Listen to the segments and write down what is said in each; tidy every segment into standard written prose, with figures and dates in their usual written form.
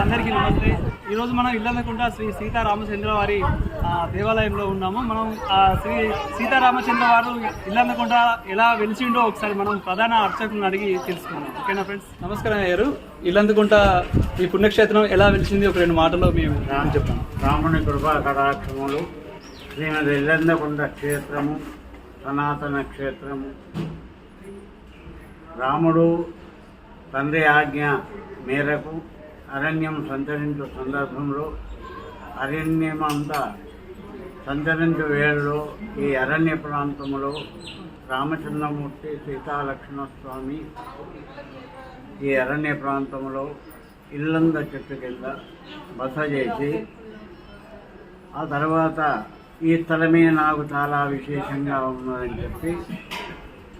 అందరికీ నమస్తే. ఈరోజు మనం ఇల్లందకుంట శ్రీ సీతారామచంద్ర వారి దేవాలయంలో ఉన్నాము. మనం శ్రీ సీతారామచంద్ర వారు ఇల్లందకుంట ఎలా వెలిసిండో ఒకసారి మనం ప్రధాన అర్చకులను అడిగి తెలుసుకుందాం. ఓకేనా ఫ్రెండ్స్? నమస్కారం అయ్యారు. ఇల్లందకుంట ఈ పుణ్యక్షేత్రం ఎలా వెలిసింది ఒక రెండు మాటల్లో మేము చెప్తాం. రాముని కృపా కటాక్షములు శ్రీమతి ఇల్లందకుంట క్షేత్రము సనాతన క్షేత్రము. రాముడు తండ్రి ఆజ్ఞ మేరకు అరణ్యం సంచరించు సందర్భంలో అరణ్యమంతా సంచరించు వేళలో ఈ అరణ్య ప్రాంతంలో రామచంద్రమూర్తి సీతాలక్ష్మణస్వామి ఈ అరణ్య ప్రాంతంలో ఇల్లంద చెట్టు కింద బస చేసి ఆ తర్వాత ఈ స్థలమే నాకు చాలా విశేషంగా ఉన్నదని చెప్పి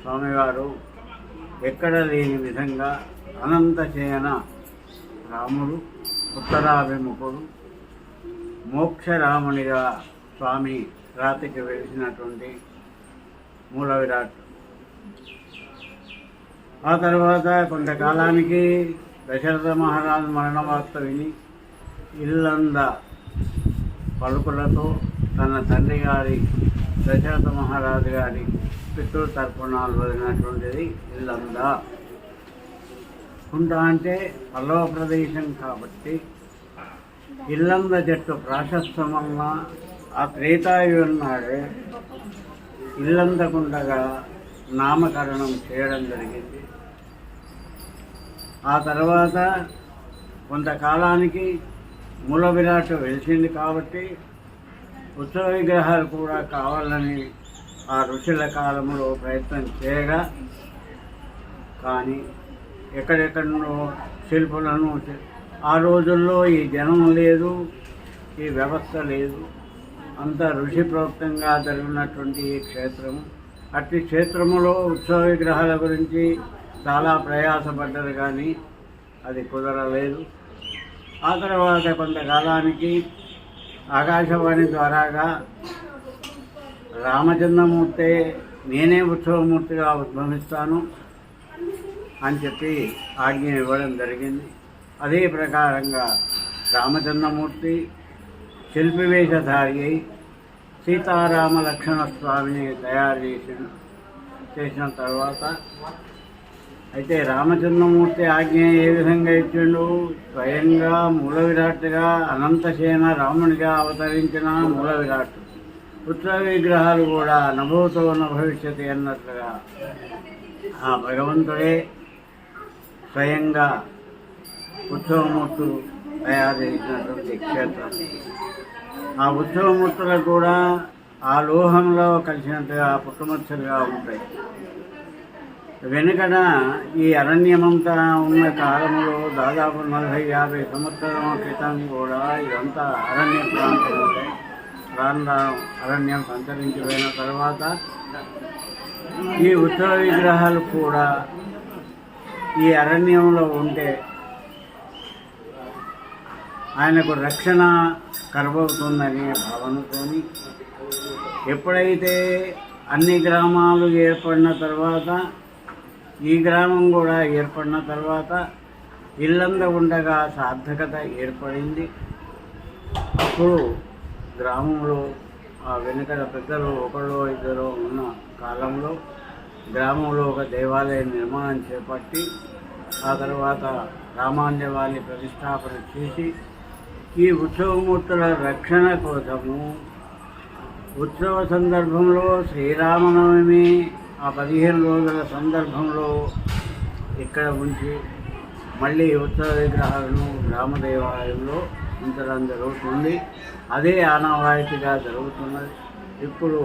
స్వామివారు ఎక్కడ లేని విధంగా అనంతశయన రాముడు ఉత్తరాభిముఖుడు మోక్షరామునిగా స్వామి రాతికి వెలిసినటువంటి మూల విరాట్. ఆ తర్వాత కొంతకాలానికి దశరథ మహారాజు మరణ వార్త విని ఇల్లంద పలుకులతో తన తండ్రి గారి దశరథ మహారాజు గారి పితృతర్పణాలు వదిలినటువంటిది ఇల్లంద. కుంట అంటే పల్లవ ప్రదేశం కాబట్టి ఇల్లంద చెట్టు ప్రాశస్తం వలన ఆ త్రేతాయుగం నాడే ఇల్లందకుండగా నామకరణం చేయడం జరిగింది. ఆ తర్వాత కొంతకాలానికి మూల విరాట్ వెలిసింది కాబట్టి ఉత్సవ విగ్రహాలు కూడా కావాలని ఆ ఋషుల కాలంలో ప్రయత్నం చేయగా కానీ ఎక్కడెక్కడో శిల్పులను ఆ రోజుల్లో ఈ జనం లేదు, ఈ వ్యవస్థ లేదు, అంత ఋషి ప్రోక్తంగా జరిగినటువంటి ఈ క్షేత్రము. అట్టి క్షేత్రములో ఉత్సవ విగ్రహాల గురించి చాలా ప్రయాసపడ్డారు కానీ అది కుదరలేదు. ఆ తర్వాత కొంతకాలానికి ఆకాశవాణి ద్వారాగా రామచంద్రమూర్తి నేనే ఉత్సవమూర్తిగా ఉద్భవిస్తాను అని చెప్పి ఆజ్ఞ ఇవ్వడం జరిగింది. అదే ప్రకారంగా రామచంద్రమూర్తి శిల్పివేషధారి అయి సీతారామ లక్ష్మణ స్వామిని తయారు చేసిన తర్వాత అయితే రామచంద్రమూర్తి ఆజ్ఞ ఏ విధంగా ఇచ్చిండు? స్వయంగా మూల విరాట్గా అనంతసేన రామునిగా అవతరించిన మూల విరాట్. ఉత్సవ విగ్రహాలు కూడా నభూతో నభవిష్యతి అన్నట్లుగా ఆ భగవంతుడే స్వయంగా ఉత్సవమూర్తులు తయారు చేసినటువంటి క్షేత్రం. ఆ ఉత్సవమూర్తులకు కూడా ఆ లోహంలో కలిసినట్టుగా పుట్టుమచ్చలుగా ఉంటాయి. వెనుకన ఈ అరణ్యమంతా ఉన్న కాలంలో దాదాపు 40-50 సంవత్సరాల క్రితం కూడా ఇదంతా అరణ్య ప్రాంతం ఉంటాయి. రాను అరణ్యం సంచరించిపోయిన తర్వాత ఈ ఉత్సవ విగ్రహాలు కూడా ఈ అరణ్యంలో ఉంటే ఆయనకు రక్షణ కరువవుతుందనే భావనతో ఎప్పుడైతే అన్ని గ్రామాలు ఏర్పడిన తర్వాత ఈ గ్రామం కూడా ఏర్పడిన తర్వాత ఇల్లంద ఉండగా సార్థకత ఏర్పడింది. అప్పుడు గ్రామంలో ఆ వెనుకల పెద్దలు ఒకళ్ళు ఇద్దరు ఉన్న కాలంలో గ్రామంలో ఒక దేవాలయ నిర్మాణం చేపట్టి ఆ తర్వాత రామాంజవాన్ని ప్రతిష్టాపన చేసి ఈ ఉత్సవమూర్తుల రక్షణ కోసము ఉత్సవ సందర్భంలో శ్రీరామనవమి ఆ 15 రోజుల సందర్భంలో ఇక్కడ ఉంచి మళ్ళీ ఉత్సవ విగ్రహాలను గ్రామ దేవాలయంలో ఉంచడం జరుగుతుంది. అదే ఆనవాయితీగా జరుగుతున్నది. ఇప్పుడు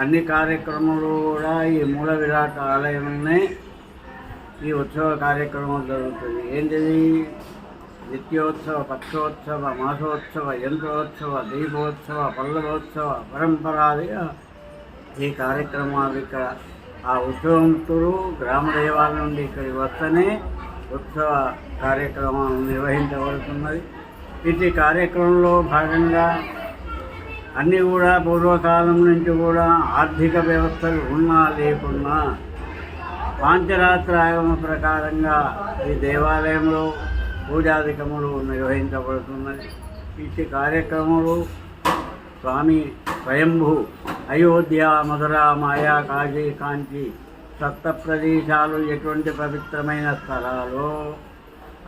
అన్ని కార్యక్రమాలు కూడా ఈ మూల విరాట్ ఆలయంలోనే ఈ ఉత్సవ కార్యక్రమాలు జరుగుతుంది. ఏంటిది? నిత్యోత్సవ, పక్షోత్సవ, మాసోత్సవ, యంత్రోత్సవ, దీపోత్సవ, పల్లవోత్సవ పరంపరాదిగా ఈ కార్యక్రమాలు ఇక్కడ ఆ ఉత్సవంతులు గ్రామ దేవాలయం నుండి ఇక్కడికి వస్తేనే ఉత్సవ కార్యక్రమాలు నిర్వహించబడుతున్నది. ఇటు కార్యక్రమంలో భాగంగా అన్నీ కూడా పూర్వకాలం నుంచి కూడా ఆర్థిక వ్యవస్థలు ఉన్నా లేకున్నా పాంచరాత్ర ఆగమ ప్రకారంగా ఈ దేవాలయంలో పూజాధికములు నిర్వహించబడుతున్నది. ఇట్టి కార్యక్రమాలు స్వామి స్వయంభూ అయోధ్య, మధుర, మాయా, కాశీ, కాంచి సప్త ప్రదేశాలు ఎటువంటి పవిత్రమైన స్థలాలు,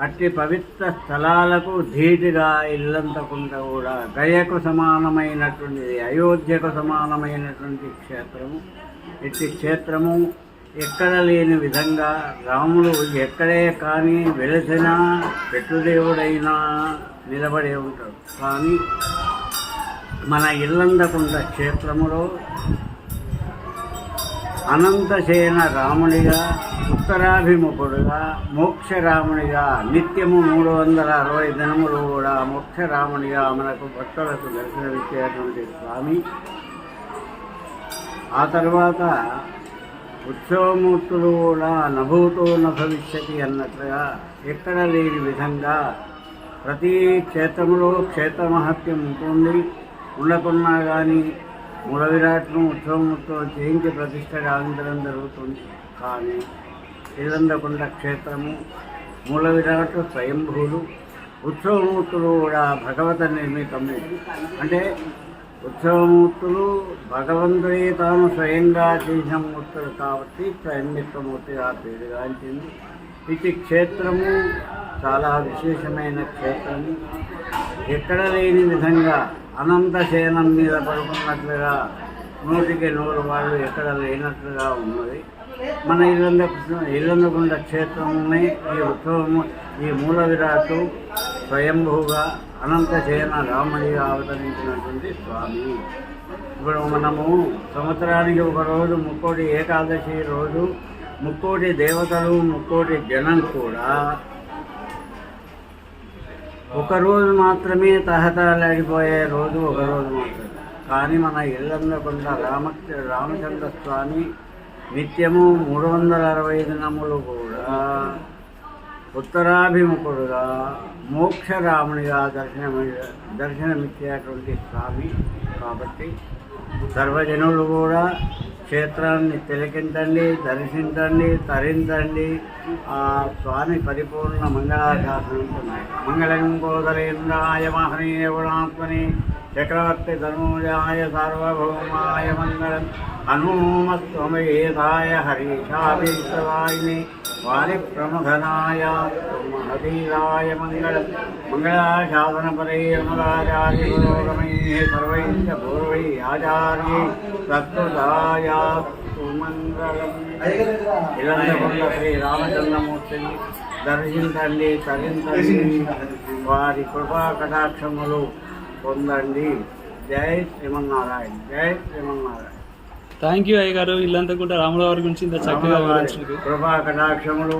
అట్టి పవిత్ర స్థలాలకు ధీటుగా ఇల్లంతకుంట కూడా గయకు సమానమైనటువంటిది, అయోధ్యకు సమానమైనటువంటి క్షేత్రము. ఇట్టి క్షేత్రము ఎక్కడ లేని విధంగా రాముడు ఎక్కడే కానీ వెలిసిన పెట్టుదేవుడైనా నిలబడే ఉంటాడు. కానీ మన ఇల్లందకుంట క్షేత్రములో అనంతసేన రామునిగా, ఉత్తరాభిముఖుడుగా, మోక్షరామునిగా నిత్యము 360 దినములు కూడా మోక్షరామునిగా మనకు భక్తులకు దర్శనమిచ్చేటువంటి స్వామి. ఆ తర్వాత ఉత్సవమూర్తులు కూడా నభూతో నభవిష్యతి అన్నట్లుగా ఎక్కడ లేని విధంగా ప్రతి క్షేత్రంలో క్షేత్ర మహత్యం ఉంటుంది. ఉండకున్నా కానీ మూల విరాట్ను ఉత్సవమూర్తులు చేయించి ప్రతిష్ట గావించడం జరుగుతుంది. కానీ ఇల్లందకుంట క్షేత్రము మూల విరాట్ స్వయంభూలు, ఉత్సవమూర్తులు కూడా భగవత నిర్మితము. అంటే ఉత్సవమూర్తులు భగవంతుడే తాను స్వయంగా చేసిన మూర్తులు కాబట్టి స్వయంభూర్తిగా పేరుగాంచింది. ఇటు క్షేత్రము చాలా విశేషమైన క్షేత్రము. ఎక్కడ లేని విధంగా అనంతశయనం మీద పడుకున్నట్లుగా 100కి 100 వాళ్ళు ఎక్కడ లేనట్లుగా ఉన్నది. మన ఇల్లందకుంట క్షేత్రమునే ఈ ఉత్సవము, ఈ మూల విరాటు స్వయంభూగా అనంతశయన రాముడిగా అవతరించినటువంటి స్వామి. ఇప్పుడు మనము సంవత్సరానికి ఒక రోజు ముక్కోటి ఏకాదశి రోజు ముక్కోటి దేవతలు, ముక్కోటి జనం కూడా ఒకరోజు మాత్రమే తహతలాడిపోయే రోజు ఒకరోజు మాత్రమే. కానీ మన ఇల్లందకుంట రామచంద్ర స్వామి నిత్యము 360 దినములు కూడా ఉత్తరాభిముఖుడుగా మోక్షరామునిగా దర్శనమిచ్చేటువంటి స్వామి. కాబట్టి సర్వజనులు కూడా క్షేత్రాన్ని తిలకించండి, దర్శించండి, తరించండి. ఆ స్వామి పరిపూర్ణ మంగళాశాసనంటున్నాయి. మంగళం గోదరేంద్రాయ మహనీయ గుణాత్మని చక్రవర్తి ధర్మజాయ సార్వభౌమాయ మంగళం. హనుమత్వమేధాయ హరీషాభిష్టవాయిని వారి ప్రముఖనాయ మహదీరాయ మంగళం. మంగళాశాసనపరే అమలాచార్య పురోగమై సర్వైశ్చ పూర్వై ఆచార్యై తత్వదాయాస్తు మంగళం. ఇల్లందకుంట శ్రీ రామచంద్రమూర్తిని దర్శించండి, తరించండి, వారి కృపా కటాక్షములు పొందండి. జై శ్రీమన్నారాయణ, జై శ్రీమన్నారాయణ. థ్యాంక్ యూ అయ్య గారు, ఇల్లంతకుంట రాముల వారి గురించి ఇంత చక్కగా వివరించినందుకు. కృపా కటాక్షములు